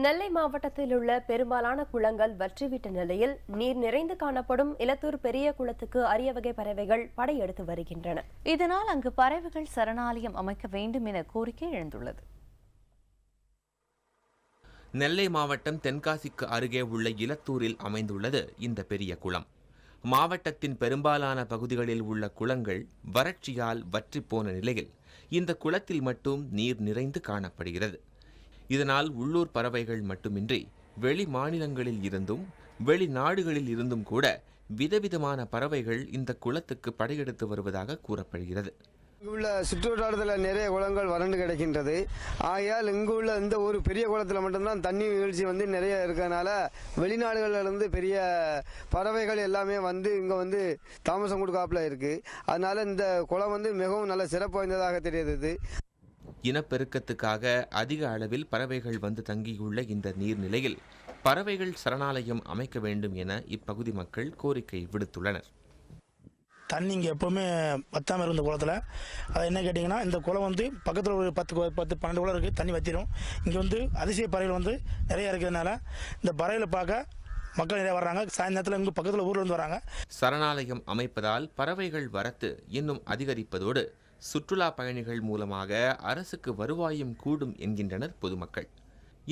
நெல்லை மாவட்டத்தில் உள்ள பெரும்பாலான குளங்கள் வற்றிவிட்ட நிலையில் நீர் நிறைந்து காணப்படும் இலத்தூர் பெரிய குளத்துக்கு அரிய வகை பறவைகள் படையெடுத்து வருகின்றன. இதனால் அங்கு பறவைகள் சரணாலயம் அமைக்க வேண்டும் என கோரிக்கை எழுந்துள்ளது. நெல்லை மாவட்டம் தென்காசிக்கு அருகே உள்ள இலத்தூரில் அமைந்துள்ளது இந்த பெரிய குளம். மாவட்டத்தின் பெரும்பாலான பகுதிகளில் உள்ள குளங்கள் வறட்சியால் வற்றிப்போன நிலையில் இந்த குளத்தில் மட்டும் நீர் நிறைந்து காணப்படுகிறது. இதனால் உள்ளூர் பறவைகள் மட்டுமின்றி வெளி மாநிலங்களில் இருந்தும் வெளிநாடுகளில் இருந்தும் கூட விதவிதமான பறவைகள் இந்த குளத்துக்கு படையெடுத்து வருவதாக கூறப்படுகிறது. இங்குள்ள சுற்றுவட்டாரத்தில் நிறைய குளங்கள் வறண்டு கிடக்கின்றது. ஆகையால் இங்குள்ள இந்த ஒரு பெரிய குளத்தில் மட்டும்தான் தண்ணி நிகழ்ச்சி நிறைய இருக்கிறதுனால வெளிநாடுகளிலிருந்து பெரிய பறவைகள் எல்லாமே இங்கே தாமசம் கொடுக்காப்புல இருக்கு. அதனால இந்த குளம் மிகவும் நல்ல சிறப்பு வாய்ந்ததாக தெரியுது. இனப்பெருக்கத்துக்காக அதிக அளவில் பறவைகள் தங்கியுள்ள இந்த நீர்நிலையில் பறவைகள் சரணாலயம் அமைக்க வேண்டும் என இப்பகுதி மக்கள் கோரிக்கை விடுத்துள்ளனர். தண்ணி இங்கே எப்போவுமே வத்தாமல் இருந்த குளத்தில் அது என்ன கேட்டிங்கன்னா, இந்த குளம் பக்கத்தில் ஒரு 10-12 குளம் இருக்குது, தண்ணி வத்திடும். இங்கே அதிசய பறவைகள் நிறைய இருக்கிறதுனால இந்த பறவைகளை பார்க்க மக்கள் நிறைய வர்றாங்க. சாயந்தரத்தில் இங்கே பக்கத்தில் ஊர்லேருந்து வராங்க. சரணாலயம் அமைப்பதால் பறவைகள் வரத்து இன்னும் அதிகரிப்பதோடு சுற்றுலா பயணிகள் மூலமாக அரசுக்கு வருவாயும் கூடும் என்கின்றனர் பொதுமக்கள்.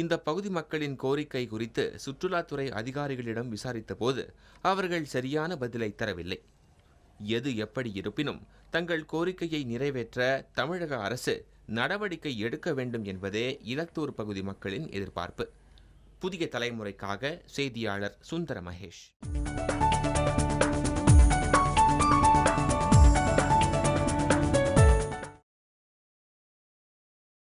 இந்த பகுதி மக்களின் கோரிக்கை குறித்து சுற்றுலாத்துறை அதிகாரிகளிடம் விசாரித்த போது அவர்கள் சரியான பதிலை தரவில்லை. எது எப்படி இருப்பினும் தங்கள் கோரிக்கையை நிறைவேற்ற தமிழக அரசு நடவடிக்கை எடுக்க வேண்டும் என்பதே இலத்தூர் பகுதி மக்களின் எதிர்பார்ப்பு. புதிய தலைமுறைக்காக செய்தியாளர் சுந்தர மகேஷ்.